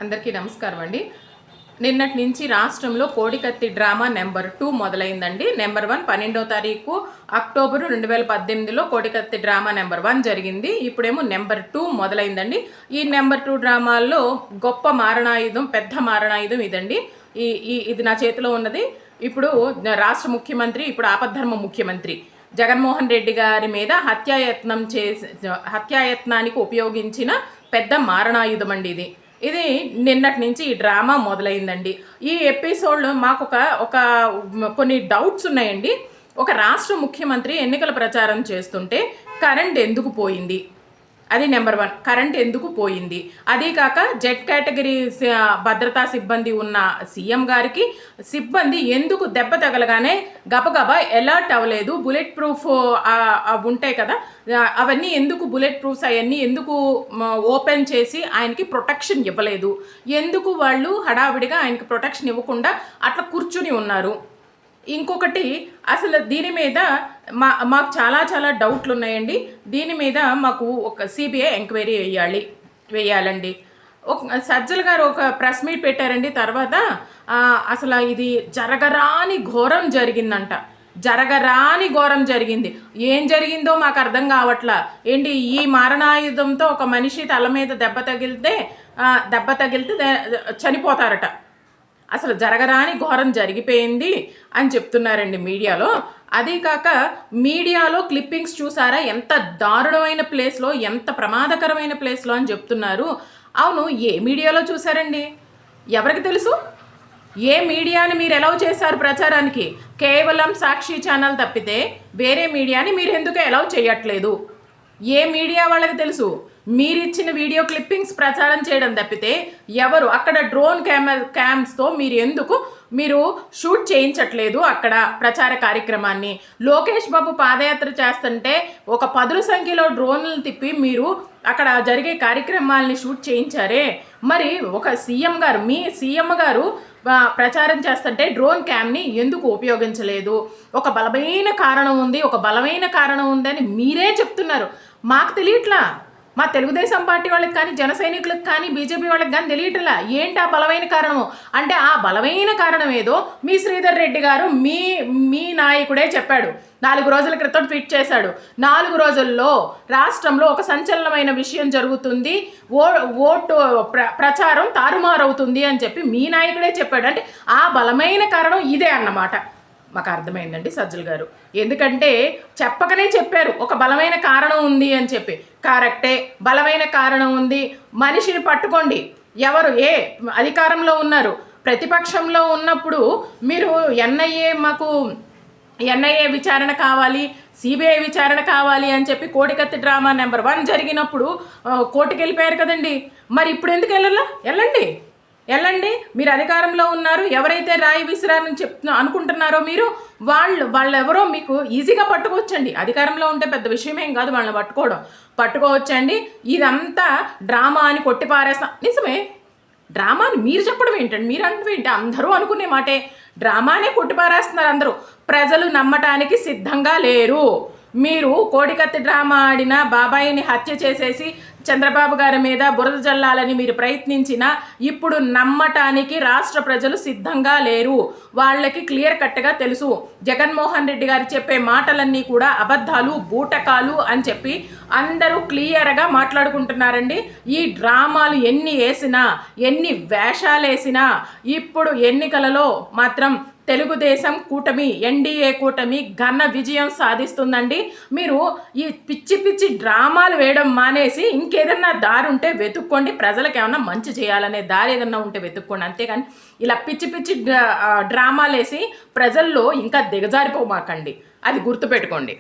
అందరికీ నమస్కారం అండి. నిన్నటి నుంచి రాష్ట్రంలో కోడికత్తి డ్రామా నెంబర్ 2 మొదలైందండి. నెంబర్ 1 12వ తారీఖు అక్టోబరు 2018లో కోడికత్తి డ్రామా నెంబర్ 1 జరిగింది. ఇప్పుడేమో నెంబర్ 2 మొదలైందండి. ఈ నెంబర్ 2 డ్రామాల్లో గొప్ప మారణాయుధం, పెద్ద మారణాయుధం ఇదండి. ఇది నా చేతిలో ఉన్నది. ఇప్పుడు రాష్ట్ర ముఖ్యమంత్రి, ఇప్పుడు ఆపద్ధర్మ ముఖ్యమంత్రి జగన్మోహన్ రెడ్డి గారి మీద హత్యాయత్నానికి ఉపయోగించిన పెద్ద మారణాయుధం అండి ఇది నిన్నటి నుంచి ఈ డ్రామా మొదలైందండి. ఈ ఎపిసోడ్లో మాకు కొన్ని డౌట్స్ ఉన్నాయండి. ఒక రాష్ట్ర ముఖ్యమంత్రి ఎన్నికల ప్రచారం చేస్తుంటే కరెంట్ ఎందుకు పోయింది? అది నెంబర్ 1. కరెంట్ ఎందుకు పోయింది? అదీ కాక జెడ్ కేటగిరీ భద్రతా సిబ్బంది ఉన్న సీఎం గారికి సిబ్బంది ఎందుకు దెబ్బ తగలగానే గబగబా అలర్ట్ అవ్వలేదు? బుల్లెట్ ప్రూఫ్ ఉంటాయి కదా, అవన్నీ ఎందుకు బుల్లెట్ ప్రూఫ్స్ అవన్నీ ఎందుకు ఓపెన్ చేసి ఆయనకి ప్రొటెక్షన్ ఇవ్వలేదు? ఎందుకు వాళ్ళు హడావిడిగా ఆయనకి ప్రొటెక్షన్ ఇవ్వకుండా అట్లా కూర్చుని ఉన్నారు? ఇంకొకటి, అసలు దీని మీద మాకు చాలా డౌట్లు ఉన్నాయండి. దీని మీద మాకు ఒక సిబిఐ ఎంక్వైరీ వేయాలండి. సజ్జల గారు ఒక ప్రెస్ మీట్ పెట్టారండి. తర్వాత అసలు ఇది జరగరాని ఘోరం జరిగిందంట. జరగరాని ఘోరం జరిగింది. ఏం జరిగిందో మాకు అర్థం కావట్లా. ఏంటి, ఈ మారణాయుధంతో ఒక మనిషి తల మీద దెబ్బ తగిలితే చనిపోతారట. అసలు జరగరాని ఘోరం జరిగిపోయింది అని చెప్తున్నారండి మీడియాలో. అదే కాక మీడియాలో క్లిప్పింగ్స్ చూసారా, ఎంత దారుణమైన ప్లేస్లో, ఎంత ప్రమాదకరమైన ప్లేస్లో అని చెప్తున్నారు. అవును, ఏ మీడియాలో చూసారండి? ఎవరికి తెలుసు? ఏ మీడియాని మీరు ఎలవ్ చేశారు ప్రచారానికి? కేవలం సాక్షి ఛానల్ తప్పితే వేరే మీడియాని మీరు ఎందుకు ఎలవ్ చేయట్లేదు? ఏ మీడియా వాళ్ళకి తెలుసు? మీరిచ్చిన వీడియో క్లిప్పింగ్స్ ప్రచారం చేయడం తప్పితే ఎవరు అక్కడ డ్రోన్ క్యామ్స్తో మీరు షూట్ చేయించట్లేదు అక్కడ ప్రచార కార్యక్రమాన్ని? లోకేష్ బాబు పాదయాత్ర చేస్తుంటే ఒక 10 సంఖ్యలో డ్రోన్లు తిప్పి మీరు అక్కడ జరిగే కార్యక్రమాలని షూట్ చేయించారే. మరి ఒక మీ సీఎం గారు ప్రచారం చేస్తుంటే డ్రోన్ క్యామ్ని ఎందుకు ఉపయోగించలేదు? ఒక బలమైన కారణం ఉందని మీరే చెప్తున్నారు. మాకు తెలియట్లా. మా తెలుగుదేశం పార్టీ వాళ్ళకి కానీ, జన సైనికులకు కానీ, బీజేపీ వాళ్ళకి కానీ తెలియట్లా ఏంటి ఆ బలమైన కారణము. అంటే ఆ బలమైన కారణం ఏదో మీ శ్రీధర్ రెడ్డి గారు మీ నాయకుడే చెప్పాడు. 4 రోజుల క్రితం ట్వీట్ చేశాడు. 4 రోజుల్లో రాష్ట్రంలో ఒక సంచలనమైన విషయం జరుగుతుంది, ఓటు ప్రచారం తారుమారవుతుంది అని చెప్పి మీ నాయకుడే చెప్పాడు. అంటే ఆ బలమైన కారణం ఇదే అన్నమాట. మాకు అర్థమైందండి సజ్జల గారు. ఎందుకంటే చెప్పకనే చెప్పారు ఒక బలమైన కారణం ఉంది అని చెప్పి. కరెక్టే, బలమైన కారణం ఉంది. మనిషిని పట్టుకోండి. ఎవరు అధికారంలో ఉన్నారు, ప్రతిపక్షంలో ఉన్నప్పుడు మీరు ఎన్ఐఏ విచారణ కావాలి, సిబిఐ విచారణ కావాలి అని చెప్పి కోడికత్తి డ్రామా నెంబర్ 1 జరిగినప్పుడు కోర్టుకు వెళ్ళిపోయారు కదండి. మరి ఇప్పుడు ఎందుకు వెళ్ళండి. మీరు అధికారంలో ఉన్నారు. ఎవరైతే రాయి విసిరారని అనుకుంటున్నారో మీరు, వాళ్ళెవరో మీకు ఈజీగా పట్టుకోవచ్చండి. అధికారంలో ఉంటే పెద్ద విషయమేం కాదు వాళ్ళని పట్టుకోవచ్చండి. ఇదంతా డ్రామా అని కొట్టిపారేస్తాం. నిజమే, డ్రామాని మీరు చెప్పడం ఏంటండి? మీరు అంటే ఏంటి? అందరూ అనుకునే మాటే. డ్రామానే కొట్టిపారేస్తున్నారు అందరూ. ప్రజలు నమ్మటానికి సిద్ధంగా లేరు. మీరు కోడికత్తి డ్రామా ఆడిన బాబాయిని హత్య చేసేసి చంద్రబాబు గారి మీద బురద జల్లాలని మీరు ప్రయత్నించినా ఇప్పుడు నమ్మటానికి రాష్ట్ర ప్రజలు సిద్ధంగా లేరు. వాళ్ళకి క్లియర్ కట్గా తెలుసు. జగన్మోహన్ రెడ్డి గారు చెప్పే మాటలన్నీ కూడా అబద్ధాలు, బూటకాలు అని చెప్పి అందరూ క్లియర్గా మాట్లాడుకుంటున్నారండి. ఈ డ్రామాలు ఎన్ని వేసినా, ఎన్ని వేషాలు వేసినా ఇప్పుడు ఎన్నికలలో మాత్రం తెలుగుదేశం కూటమి, ఎన్డీఏ కూటమి ఘన విజయం సాధిస్తుందండి. మీరు ఈ పిచ్చి డ్రామాలు వేయడం మానేసి ఇంకేదన్నా దారి ఉంటే వెతుక్కోండి. ప్రజలకు ఏమన్నా మంచి చేయాలనే దారి ఏదన్నా ఉంటే వెతుక్కోండి. అంతేగాని ఇలా పిచ్చి డ్రామాలు వేసి ప్రజల్లో ఇంకా దిగజారిపోమాకండి. అది గుర్తుపెట్టుకోండి.